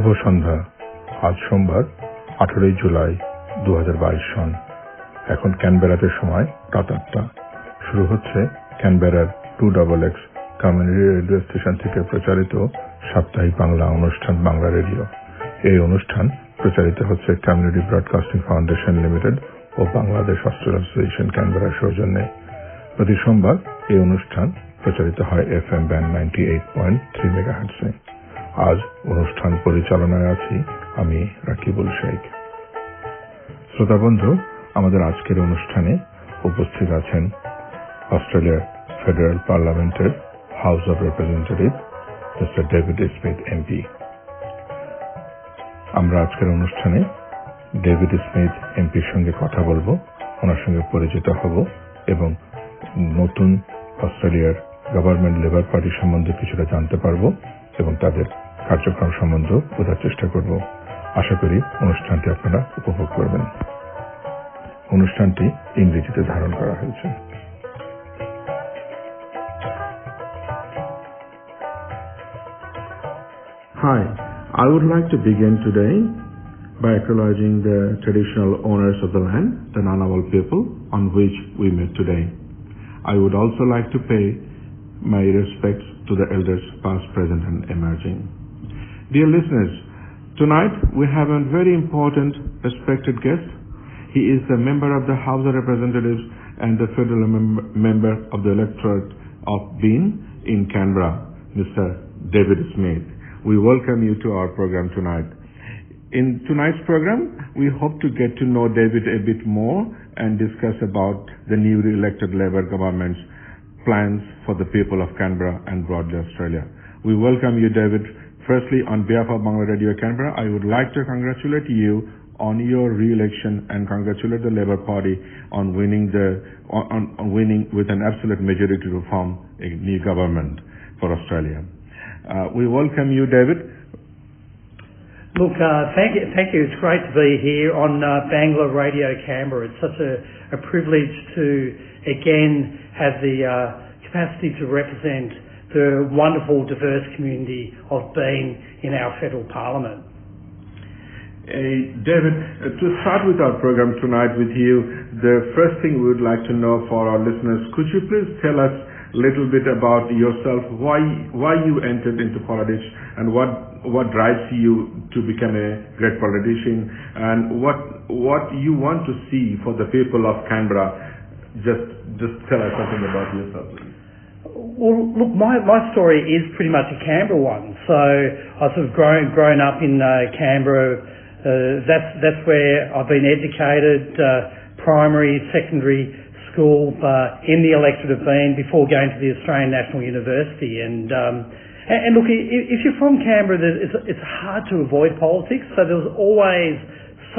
শুভ সন্ধ্যা। আজ সোমবার 18 জুলাই 2022 সন। এখন ক্যানবেরাতে সময় রাত 8টা। শুরু হচ্ছে ক্যানবেরার 2XX কমিউনিটি রেডিও স্টেশন থেকে প্রচারিত সাপ্তাহিক বাংলা অনুষ্ঠান বাংলা রেডিও। এই অনুষ্ঠান প্রচারিত হচ্ছে কমিউনিটি ব্রডকাস্টিং ফাউন্ডেশন লিমিটেড ও বাংলাদেশ অস্ট্রেলিয়ান অ্যাসোসিয়েশন ক্যানবেরার সৌজন্যে। প্রতি সোমবার এই অনুষ্ঠান প্রচারিত হয় FM ব্যান্ড 98.3 মেগাহার্টজে। আজ অনুষ্ঠান পরিচালনায় আছি আমি রাকিবুল শেখ। শ্রোতা বন্ধু, আমাদের আজকের অনুষ্ঠানে উপস্থিত আছেন অস্ট্রেলিয়ার ফেডারেল পার্লামেন্টের house of representative mister David Smith MP. আমরা আজকের অনুষ্ঠানে ডেভিড স্মিথ এমপির সঙ্গে কথা বলবো, ওনার সঙ্গে পরিচিত হব এবং নতুন অস্ট্রেলিয়ার গভর্নমেন্ট লেবার পার্টি সম্বন্ধে কিছুটা জানতে পারবো এবং তাদের কার্যক্রম সম্বন্ধে বোঝার চেষ্টা করব। আশা করি অনুষ্ঠানটি আপনারা উপভোগ করবেন। অনুষ্ঠানটি ইংরেজিতে ধারণ করা হয়েছে। Hi, I would like to begin today by acknowledging the traditional owners of the land, the Ngunnawal people, on which we met today. I would also like to pay my respects to the elders past, present and emerging. Dear listeners, tonight we have a very important respected guest. He is the member of the House of Representatives and the federal member of the electorate of Bean in Canberra, Mr. David Smith. We welcome you to our program tonight. In tonight's program, we hope to get to know David a bit more and discuss about the newly elected Labour government's plans for the people of Canberra and broadly Australia. We welcome you, David. Firstly, on behalf of Bangla Radio Canberra, I would like to congratulate you on your re-election and congratulate the Labour Party on winning with an absolute majority to form a new government for Australia. We welcome you, David. Look, thank you. It's great to be here on Bangla Radio Canberra. It's such a privilege to again have the capacity to represent the wonderful, diverse community of Bean in our federal parliament. David, to start with our program tonight with you, the first thing we would like to know for our listeners, could you please tell us a little bit about yourself, why you entered into politics and what drives you to become a great politician and what you want to see for the people of Canberra. Just tell us something about yourself, please. Well, look, my story is pretty much a Canberra one. So I've sort of grown up in Canberra. That's where I've been educated, primary, secondary school in the electorate of Bean before going to the Australian National University. And look, if you're from Canberra, it's hard to avoid politics. So there was always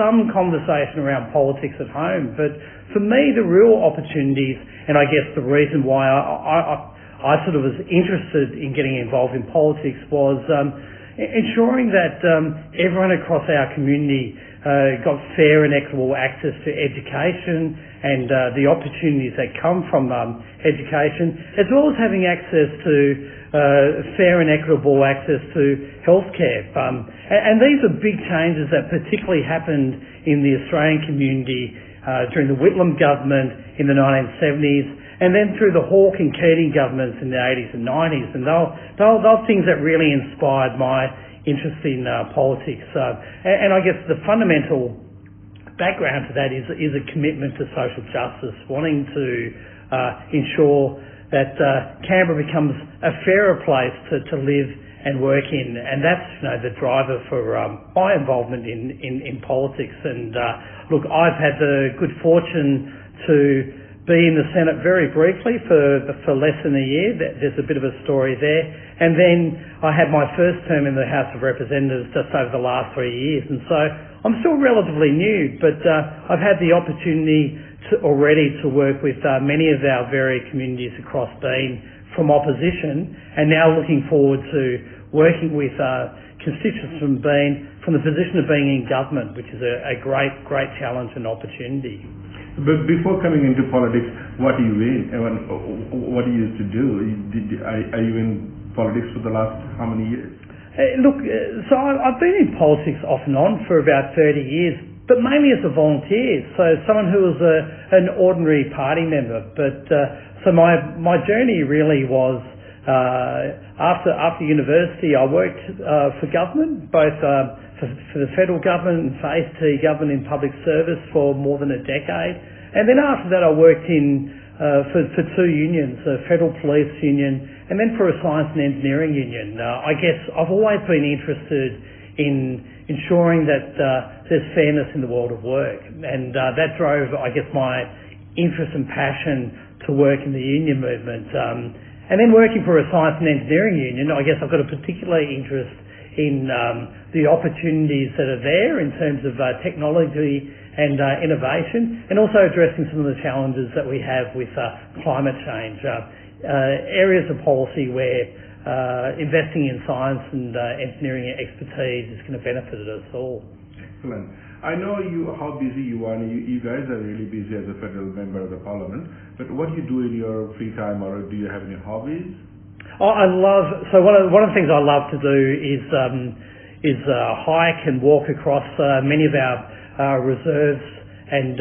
some conversation around politics at home. But for me, the real opportunities, and I guess the reason why I sort of was interested in getting involved in politics was ensuring that everyone across our community got fair and equitable access to education and the opportunities that come from education, as well as having access to fair and equitable access to healthcare. And these are big changes that particularly happened in the Australian community during the Whitlam government in the 1970s, and then through the Hawke and Keating governments in the 80s and 90s. And they're things that really inspired my interest in politics. And I guess the fundamental background to that is a commitment to social justice, wanting to ensure that Canberra becomes a fairer place to live and work in. And that's the driver for my involvement in politics. And look, I've had the good fortune to be in the Senate very briefly for less than a year. There's a bit of a story there. And then I had my first term in the House of Representatives just over the last 3 years. And so I'm still relatively new, but I've had the opportunity already to work with many of our various communities across Bean from opposition, and now looking forward to working with constituents from Bean from the position of being in government, which is a great challenge and opportunity. But before coming into politics, what do you mean? What do you used to do? Are you in politics for the last how many years? I've been in politics off and on for about 30 years, but mainly as a volunteer, so someone who was an ordinary party member. But so my journey really was after university. I worked for government, both for the federal government and for AST government in public service for more than a decade, and then after that I worked for two unions, a federal police union and then for a science and engineering union. I guess I've always been interested in ensuring that there's fairness in the world of work, and that drove, I guess, my interest and passion to work in the union movement. And then working for a science and engineering union, I guess I've got a particular interest in the opportunities that are there in terms of technology and innovation, and also addressing some of the challenges that we have with climate change. Areas of policy where investing in science and engineering expertise is going to benefit us all. Excellent. I know how busy you are, and you guys are really busy as a federal member of the parliament, but what do you do in your free time, or do you have any hobbies? One of the things I love to do is hike and walk across many of our reserves and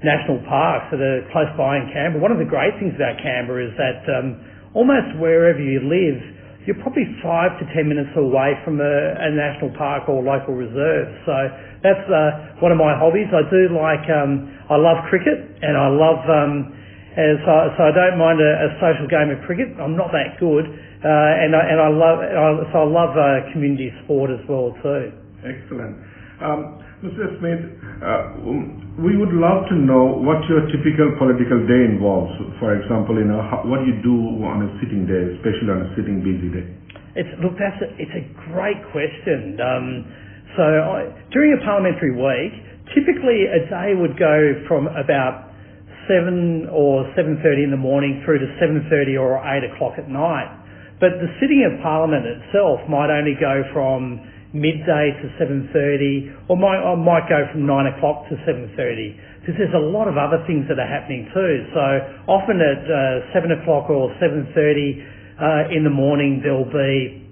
national parks that are close by in Canberra. One of the great things about Canberra is that almost wherever you live, you're probably 5 to 10 minutes away from a national park or local reserve. So that's one of my hobbies. I do I love cricket, and I love so I don't mind a social game of cricket. I'm not that good, and I love community sport as well too. Excellent. Mr. Smith, we would love to know what your typical political day involves. For example, what you do on a sitting day, especially on a sitting busy day. It's a great question. During a parliamentary week, typically a day would go from about 7 or 7:30 in the morning through to 7:30 or 8 o'clock at night. But the sitting of Parliament itself might only go from midday to 7:30, or might go from 9 o'clock to 7:30, because there's a lot of other things that are happening too. So often at 7 o'clock or 7:30 in the morning, there'll be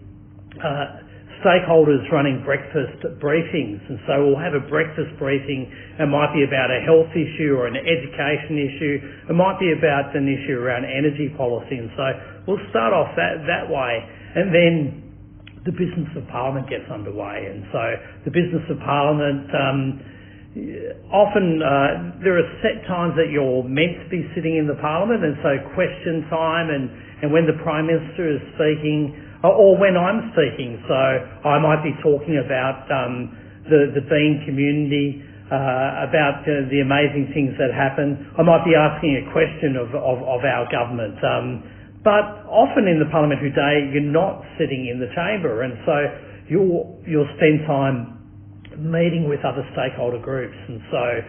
stakeholders running breakfast briefings, and so we'll have a breakfast briefing. It might be about a health issue or an education issue. It might be about an issue around energy policy, and so we'll start off that way, and then the business of Parliament gets underway. And so the business of Parliament, often there are set times that you're meant to be sitting in the Parliament, and so question time and when the Prime Minister is speaking, or when I'm speaking. So I might be talking about the Bean community, about the amazing things that happen. I might be asking a question of our government. But often in the parliamentary day, you're not sitting in the chamber, and so you'll spend time meeting with other stakeholder groups. And so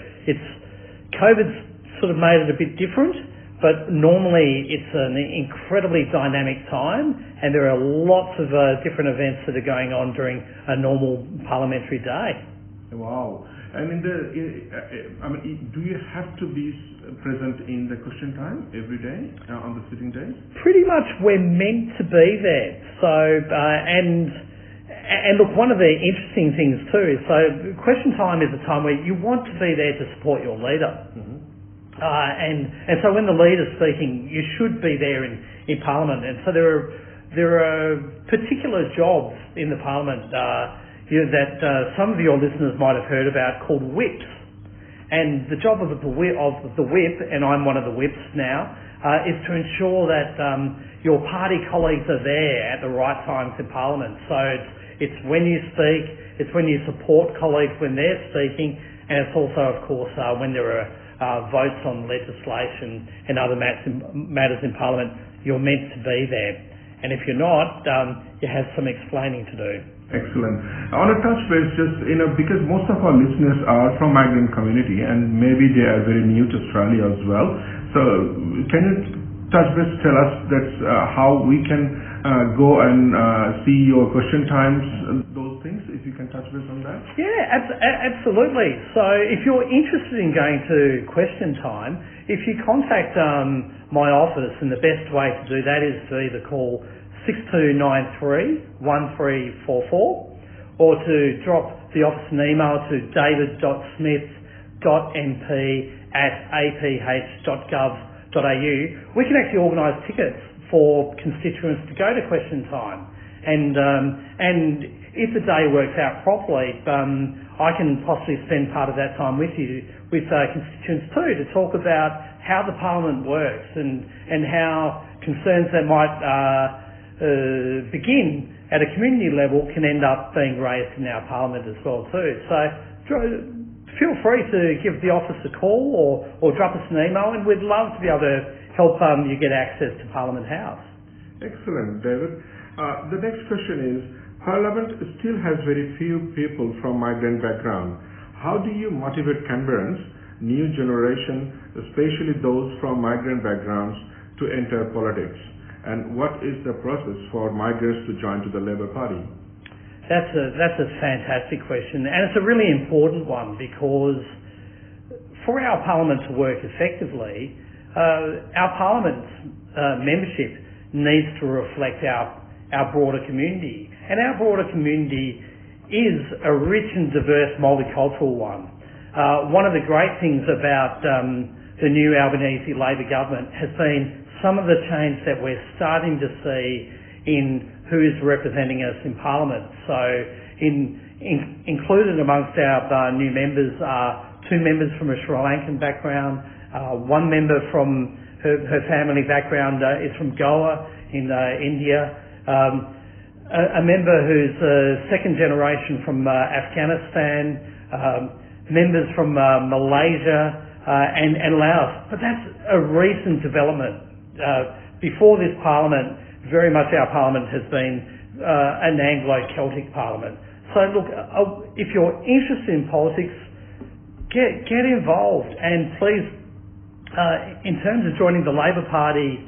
COVID's sort of made it a bit different, but normally it's an incredibly dynamic time, and there are lots of different events that are going on during a normal parliamentary day. Wow. And do you have to be present in the question time every day on the sitting days? Pretty much we're meant to be there. So, and look, one of the interesting things too is, so question time is a time where you want to be there to support your leader. Mm-hmm. And so when the leader's speaking, you should be there in Parliament. And so there are particular jobs in the Parliament that some of your listeners might have heard about, called whips. And the job of the whip, and I'm one of the whips now, is to ensure that your party colleagues are there at the right times in Parliament. So it's when you speak, it's when you support colleagues when they're speaking, and it's also, of course, when there are votes on legislation and other matters in Parliament, you're meant to be there. And if you're not, you have some explaining to do. Excellent. I want to touch base because most of our listeners are from migrant community, and maybe they are very new to Australia as well. So can you touch base, tell us how we can go and see your question times and those things, if you can touch base on that? Yeah, absolutely. So if you're interested in going to question time, if you contact my office, and the best way to do that is to either call 6293 1344, or to drop the office an email to david.smith.mp@aph.gov.au. We can actually organise tickets for constituents to go to Question Time, and if the day works out properly, I can possibly spend part of that time with you, with constituents too, to talk about how the Parliament works and how concerns that might begin at a community level can end up being raised in our Parliament as well too. So feel free to give the office a call or drop us an email, and we'd love to be able to help you get access to Parliament House. Excellent, David. The next question is, Parliament still has very few people from migrant background. How do you motivate Canberrans, new generation, especially those from migrant backgrounds, to enter politics? And what is the process for migrants to join to the Labour Party? That's a fantastic question, and it's a really important one, because for our Parliament to work effectively, our Parliament's membership needs to reflect our broader community. And our broader community is a rich and diverse multicultural one. One of the great things about the new Albanese Labor government has been some of the change that we're starting to see in who is representing us in Parliament. So included amongst our new members are 2 members from a Sri Lankan background, 1 member from her family background is from Goa in India, a member who's second generation from Afghanistan, members from Malaysia and Laos. But that's a recent development. Before this Parliament, very much our Parliament has been an Anglo-Celtic Parliament. So look, if you're interested in politics, get involved, and please, in terms of joining the Labor Party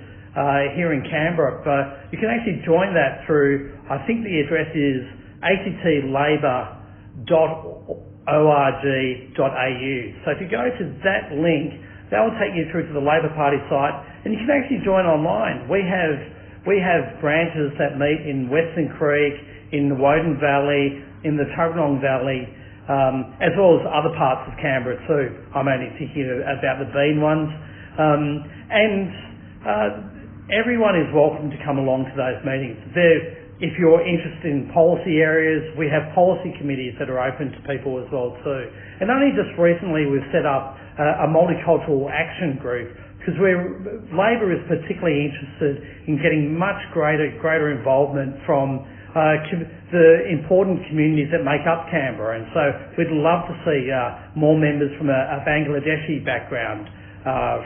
here in Canberra, you can actually join that through, I think the address is attlabor.org.au. So if you go to that link, that will take you through to the Labor Party site, and you can actually join online. We have branches that meet in Western Creek, in the Woden Valley, in the Tuggeranong Valley, as well as other parts of Canberra too. I'm only thinking about the Bean ones. Everyone is welcome to come along to those meetings. If you're interested in policy areas, we have policy committees that are open to people as well too. And only just recently we've set up a multicultural action group, because Labor is particularly interested in getting much greater involvement from the important communities that make up Canberra. And so we'd love to see more members from a Bangladeshi background,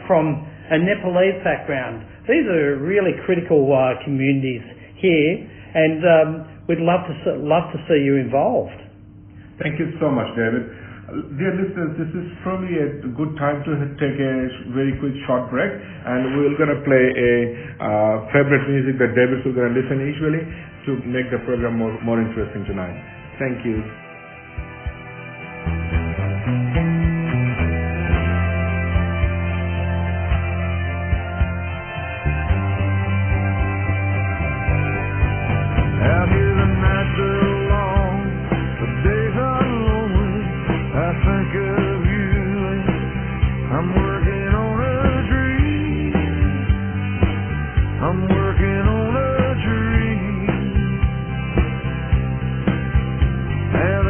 from a Nepalese background. These are really critical communities here, and we'd love to see you involved. Thank you so much, David. Dear listeners, this is probably a good time to take a very quick short break, and we're going to play a favorite music that David's going to listen usually to make the program more interesting tonight. Thank you. Out here the nights are long, the days are lonely. I think of you, I'm working on a dream. I'm working on a dream. And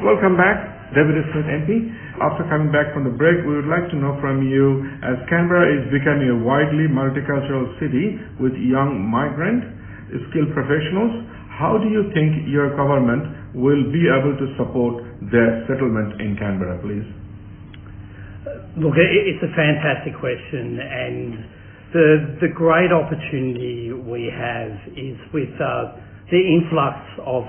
Welcome back, David Smith MP. After coming back from the break, we would like to know from you, as Canberra is becoming a widely multicultural city with young migrant, skilled professionals, how do you think your government will be able to support their settlement in Canberra, please? Look, it's a fantastic question, and the great opportunity we have is with the influx of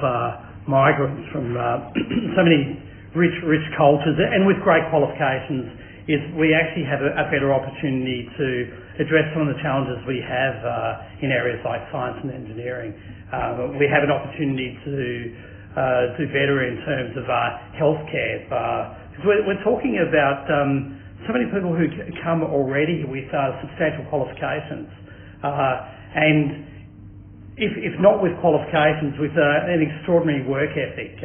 migrants from so many rich cultures and with great qualifications, is we actually have a better opportunity to address some of the challenges we have in areas like science and engineering. We have an opportunity to do better in terms of healthcare. We're talking about so many people who come already with substantial qualifications, and if not with qualifications, with an extraordinary work ethic.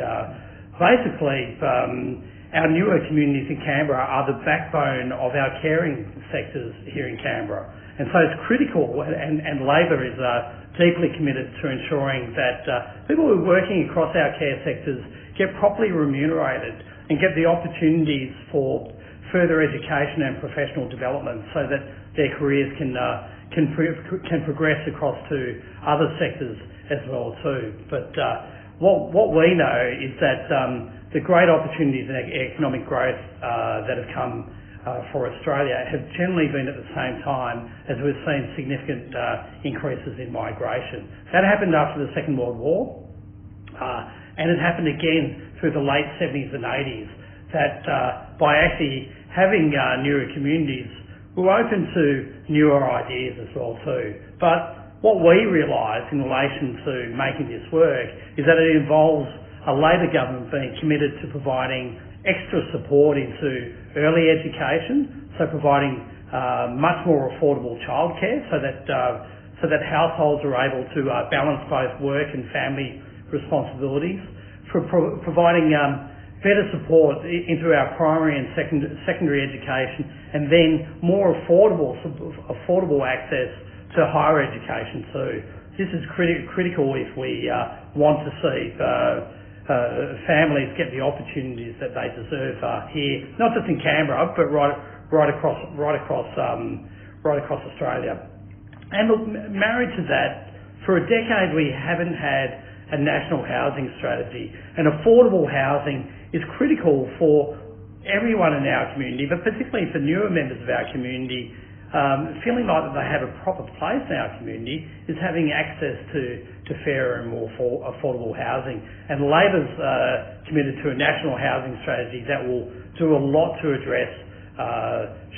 Basically, our newer communities in Canberra are the backbone of our caring sectors here in Canberra, and so it's critical, and Labor is deeply committed to ensuring that people who are working across our care sectors get properly remunerated and get the opportunities for further education and professional development, so that their careers can progress across to other sectors as well too. But what we know is that the great opportunities in economic growth that have come for Australia have generally been at the same time as we've seen significant increases in migration. That happened after the Second World War, and it happened again through the late 70s and 80s, that by actually having newer communities, we're open to newer ideas as well too. But what we realise in relation to making this work is that it involves a Labor government being committed to providing extra support into early education, so providing much more affordable childcare, so that households are able to balance both work and family responsibilities, for providing better support into our primary and secondary education, and then more affordable access to higher education too. This is critical if we want to see families get the opportunities that they deserve here, not just in Canberra, but right across Australia. And look, married to that, for a decade we haven't had a national housing strategy, and affordable housing is critical for everyone in our community, but particularly for newer members of our community, feeling like that they have a proper place in our community, is having access to fairer and more affordable housing. And Labor's committed to a national housing strategy that will do a lot to address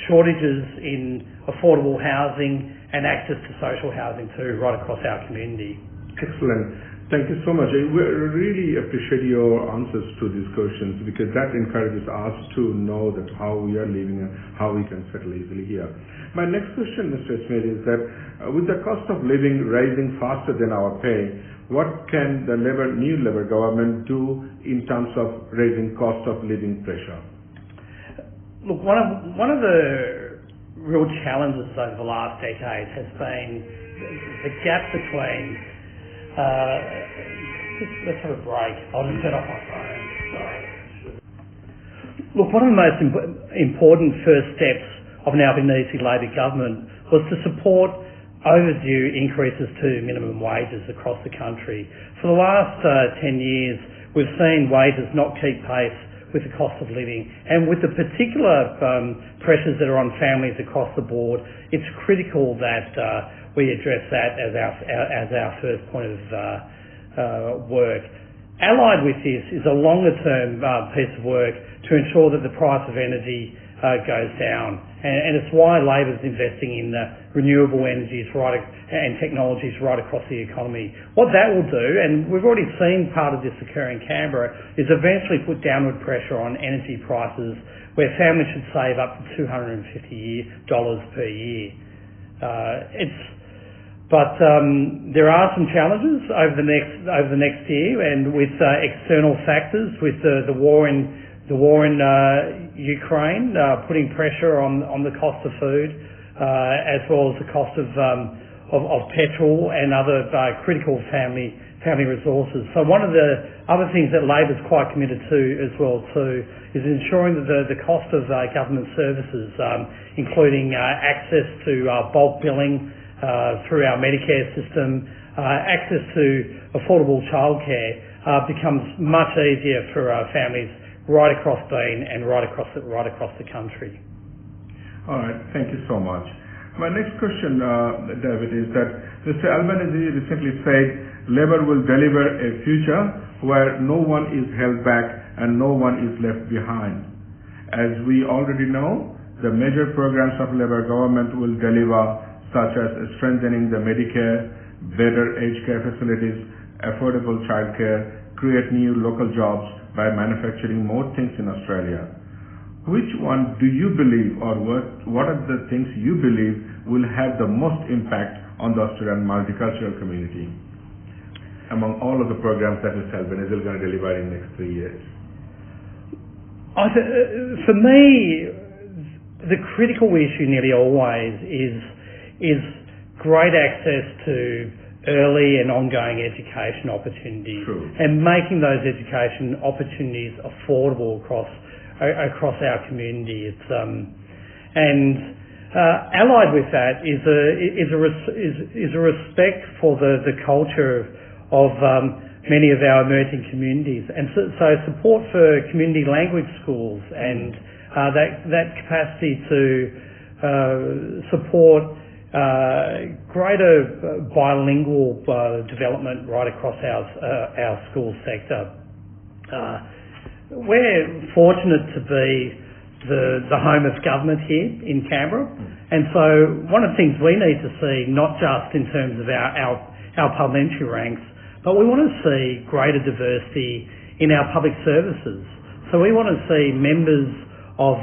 shortages in affordable housing and access to social housing too, right across our community. Excellent. Thank you so much. We really appreciate your answers to these questions, because that encourages us to know that how we are living and how we can settle easily here. My next question, Mr. Smith, is that with the cost of living rising faster than our pay, what can the new Labor government do in terms of raising cost of living pressure? Look, one of the real challenges over the last decade has been the gap between let's have a break. I'll just turn off my phone. Sorry. Look, one of the most important first steps of an Albanese Labor government was to support overdue increases to minimum wages across the country. For the last 10 years, we've seen wages not keep pace with the cost of living, and with the particular pressures that are on families across the board, it's critical that we address that as our first point of work. Allied with this is a longer term piece of work to ensure that the price of energy goes down, and it's why Labor's investing in renewable energies and technologies right across the economy. What that will do, and we've already seen part of this occur in Canberra, is eventually put downward pressure on energy prices, where families should save up to $250 per year. But there are some challenges over the next year, and with external factors, with the war in Ukraine putting pressure on the cost of food, as well as the cost of petrol and other critical family family resources. So one of the other things that Labor's quite committed to as well too is ensuring that the cost of government services, including access to bulk billing through our Medicare system, access to affordable childcare, becomes much easier for families right across Bean and right across the country. All right, thank you so much. My next question, David, is that Mr. Albanese recently said Labour will deliver a future where no one is held back and no one is left behind. As we already know, the major programs of Labour government will deliver, such as strengthening the Medicare, better aged care facilities, affordable childcare, create new local jobs by manufacturing more things in Australia. Which one do you believe, or what are the things you believe will have the most impact on the Australian multicultural community among all of the programs that Mr. Albanese is going to deliver in the next 3 years? For me, the critical issue nearly always is great access to early and ongoing education opportunities. True. And making those education opportunities affordable across our community. It's allied with that is a respect for the culture of many of our emerging communities, and so support for community language schools and that capacity to support greater bilingual development right across our school sector. We're fortunate to be the home of government here in Canberra, and so one of the things we need to see, not just in terms of our parliamentary ranks, but we want to see greater diversity in our public services. So we want to see members of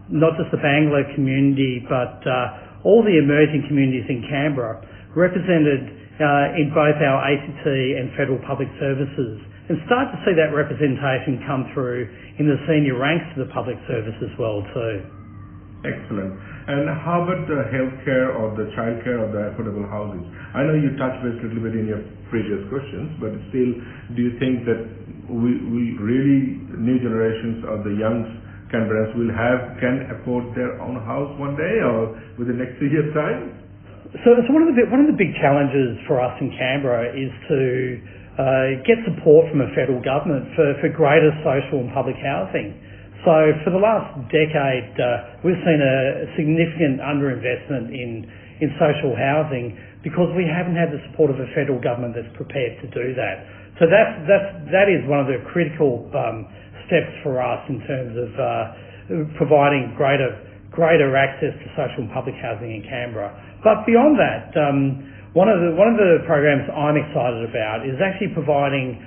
not just the Bangla community, but all the emerging communities in Canberra represented in both our ACT and federal public services, and start to see that representation come through in the senior ranks of the public service as well too. Excellent. And how about the healthcare or the childcare or the affordable housing? I know you touched base a little bit in your previous questions, but still, do you think that we really, new generations of the young Canberrans can afford their own house one day or within the next 3 years' time? So one of the big challenges for us in Canberra is to get support from the federal government for greater social and public housing. So for the last decade, we've seen a significant underinvestment in social housing because we haven't had the support of a federal government that's prepared to do that. So that is one of the critical steps for us in terms of providing greater access to social and public housing in Canberra. But beyond that, one of the programs I'm excited about is actually providing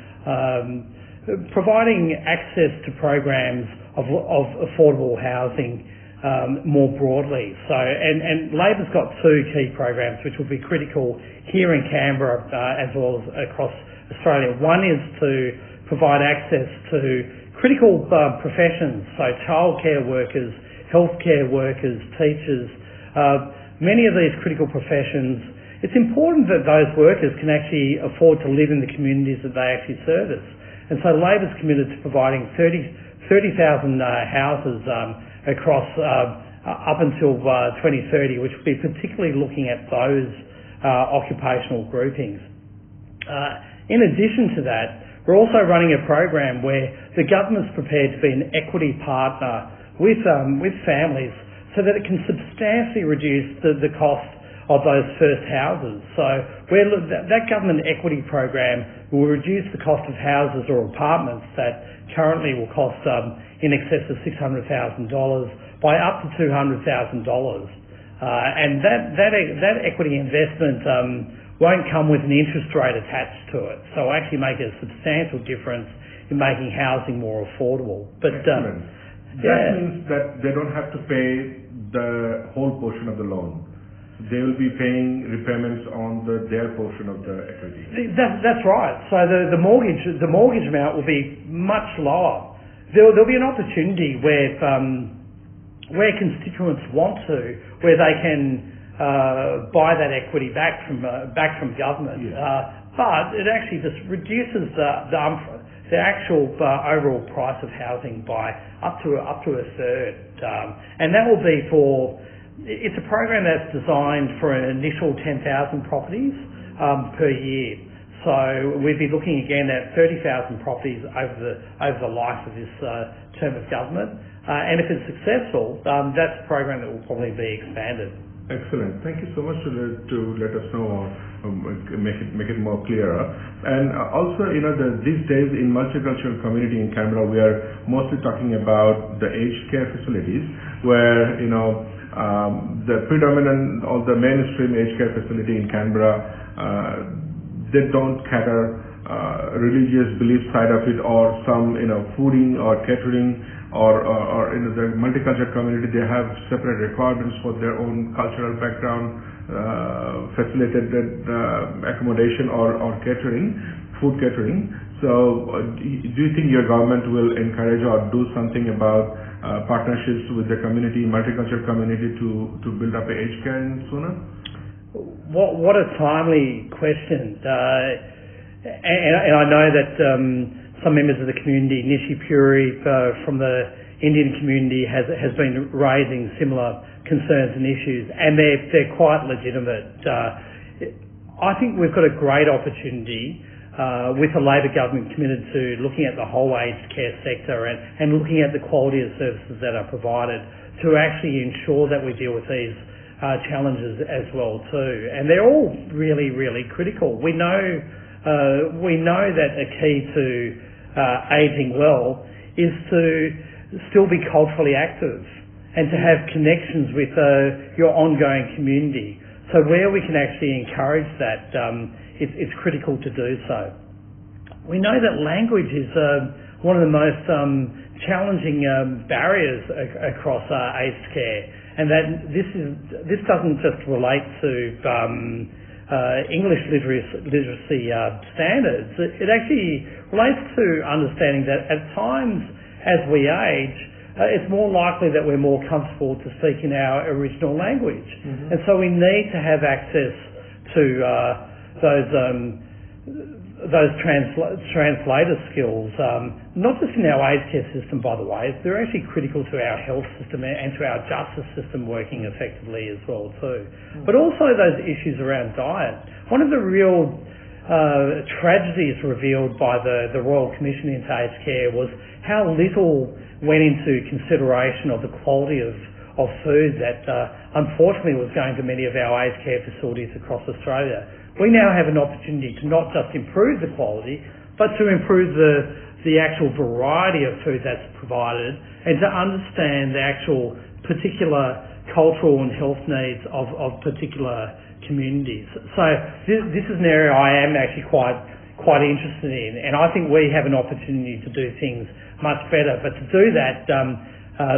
access to programs of affordable housing more broadly. So, and Labor's got two key programs which will be critical here in Canberra as well as across Australia. One is to provide access to critical professions, so childcare workers, healthcare workers, teachers, many of these critical professions. It's important that those workers can actually afford to live in the communities that they actually service. And so Labor's committed to providing 30,000 houses across up until 2030, which will be particularly looking at those occupational groupings. In addition to that, we're also running a program where the government's prepared to be an equity partner with families so that it can substantially reduce the cost of those first houses. So that government equity program will reduce the cost of houses or apartments that currently will cost in excess of $600,000 by up to $200,000. And that equity investment won't come with an interest rate attached to it. So it'll actually make a substantial difference in making housing more affordable. But that means that they don't have to pay the whole portion of the loan. They will be paying repayments on their portion of the equity. That's right. So the mortgage amount will be much lower. There'll be an opportunity where constituents want to, where they can buy that equity back from government, yes. but it actually just reduces the actual overall price of housing by up to a third, and that will be it's a program that's designed for an initial 10,000 properties per year. So we'd be looking again at 30,000 properties over the life of this term of government, and if it's successful, that's a program that will probably be expanded. Excellent. Thank you so much to let us know, make it more clearer. And also, these days in multicultural community in Canberra, we are mostly talking about the aged care facilities, where the predominant or the mainstream aged care facility in Canberra, they don't cater religious belief side of it, or some fooding or catering, or the multicultural community, they have separate requirements for their own cultural background, facilitated accommodation or catering, food catering. So do you think your government will encourage or do something about partnerships with the community, multicultural community, to build up a aged care in Sona? What a timely question. And I know that some members of the community, Nishi Puri from the Indian community, has been raising similar concerns and issues, and they're quite legitimate. I think we've got a great opportunity with the Labor government committed to looking at the whole aged care sector and looking at the quality of services that are provided to actually ensure that we deal with these challenges as well too, and they're all really, really critical. We know that a key to ageing well is to still be culturally active and to have connections with your ongoing community. So where we can actually encourage that, it's critical to do so. We know that language is one of the most challenging barriers across aged care. And that this doesn't just relate to English literacy standards. It actually relates to understanding that at times as we age, it's more likely that we're more comfortable to speak in our original language. Mm-hmm. And so we need to have access to those translator skills, not just in our aged care system, by the way, they're actually critical to our health system and to our justice system working effectively as well too. But also those issues around diet. One of the real tragedies revealed by the Royal Commission into Aged Care was how little went into consideration of the quality of food that unfortunately was going to many of our aged care facilities across Australia. We now have an opportunity to not just improve the quality, but to improve the actual variety of food that's provided, and to understand the actual particular cultural and health needs of particular communities. So this is an area I am actually quite interested in, and I think we have an opportunity to do things much better. But to do that,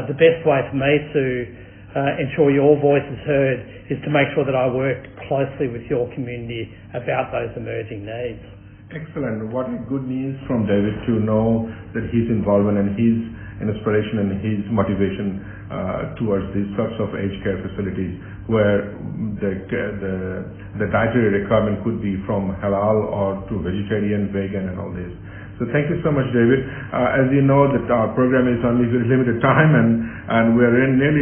the best way for me to ensure your voice is heard is to make sure that I work closely with your community about those emerging needs. Excellent. What good news from David to know that his involvement and his inspiration and his motivation towards these sorts of aged care facilities, where the dietary requirement could be from halal or to vegetarian, vegan, and all this. So thank you so much, David. As you know, that our program is only very limited time, and we're nearly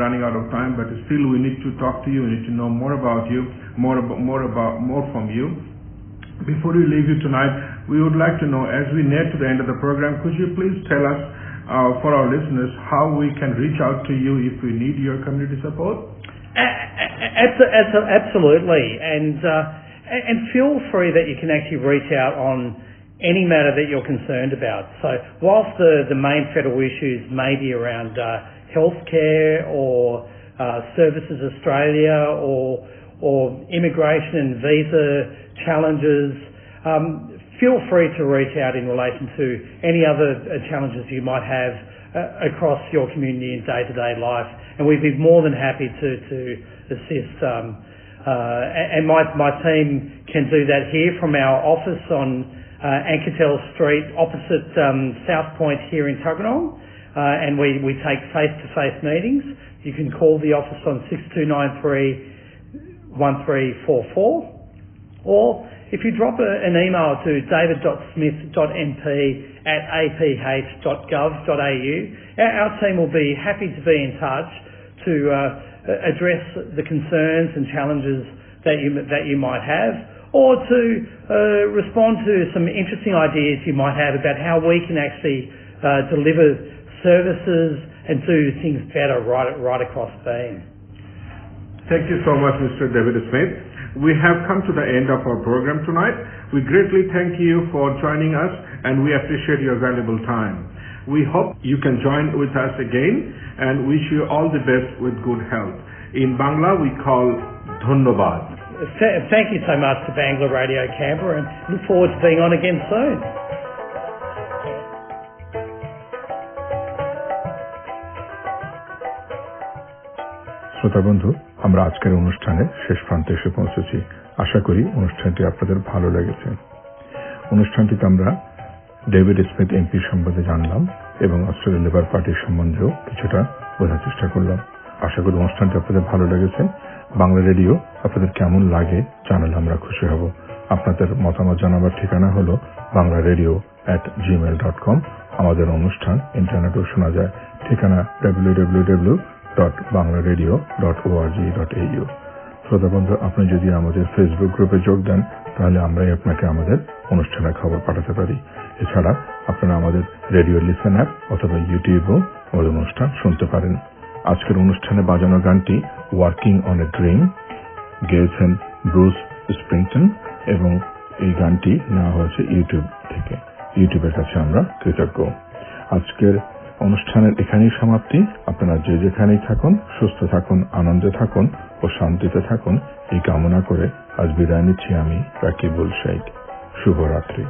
running out of time. But still, we need to talk to you. We need to know more about you, more from you. Before we leave you tonight, we would like to know, as we near to the end of the program, could you please tell us, for our listeners, how we can reach out to you if we need your community support? Absolutely, and feel free that you can actually reach out on any matter that you're concerned about. So whilst the main federal issues may be around healthcare or Services Australia or immigration and visa challenges, feel free to reach out in relation to any other challenges you might have across your community in day-to-day life, and we'd be more than happy to assist. And my team can do that here from our office on Ankertel Street opposite South Point here in Tuggeranong, and we take face-to-face meetings. You can call the office on 6293 1344, Or if you drop an email to david.smith.mp@aph.gov.au, our team will be happy to be in touch to address the concerns and challenges that you might have, or to respond to some interesting ideas you might have about how we can actually deliver services and do things better right across being. Thank you so much, Mr. David Smith. We have come to the end of our program tonight. We greatly thank you for joining us, and we appreciate your valuable time. We hope you can join with us again and wish you all the best with good health. In Bangla, we call Dhonnobad. Thank you so much to Bangla Radio Canberra, and look forward to being on again soon. শ্রোতা বন্ধু, আমরা আজকের অনুষ্ঠানের শেষ প্রান্তে এসে পৌঁছেছি। আশা করি অনুষ্ঠানটি আপনাদের ভালো লেগেছে। অনুষ্ঠানটিতে আমরা ডেভিড স্মিথ এমপি সম্বন্ধে জানলাম এবং অস্ট্রেলিয়ান লেবার পার্টির সম্বন্ধেও কিছুটা বোঝার চেষ্টা করলাম। আশা করি অনুষ্ঠানটি আপনাদের ভালো লেগেছে। বাংলা রেডিও আপনাদের কেমন লাগে জানালে আমরা খুশি হব। আপনাদের মতামত জানাবার ঠিকানা হলো banglaredio@gmail.com। আমাদের অনুষ্ঠান ইন্টারনেটেও শোনা যায়। ঠিকানা www.banglaradio.org.au। শ্রোতা বন্ধু, আপনি যদি আমাদের ফেসবুক গ্রুপে যোগ দেন তাহলে আমরাই আপনাকে আমাদের অনুষ্ঠানের খবর পাঠাতে পারি। এছাড়া আপনারা আমাদের রেডিও লিসেন অ্যাপ অথবা ইউটিউবেও আমাদের অনুষ্ঠান শুনতে পারেন। আজকের অনুষ্ঠানে বাজানো গানটি ওয়ার্কিং অন এ ড্রিম গেয়েছেন ব্রুস স্প্রিংস্টিন এবং এই গানটি নেওয়া হয়েছে ইউটিউব থেকে। ইউটিউবের কাছে আমরা কৃতজ্ঞ। আজকের অনুষ্ঠানের এখানেই সমাপ্তি। আপনারা যে যেখানেই থাকুন সুস্থ থাকুন, আনন্দে থাকুন ও শান্তিতে থাকুন এই কামনা করে আজ বিদায় নিচ্ছি আমি রাকিবুল শেখ। শুভরাত্রি।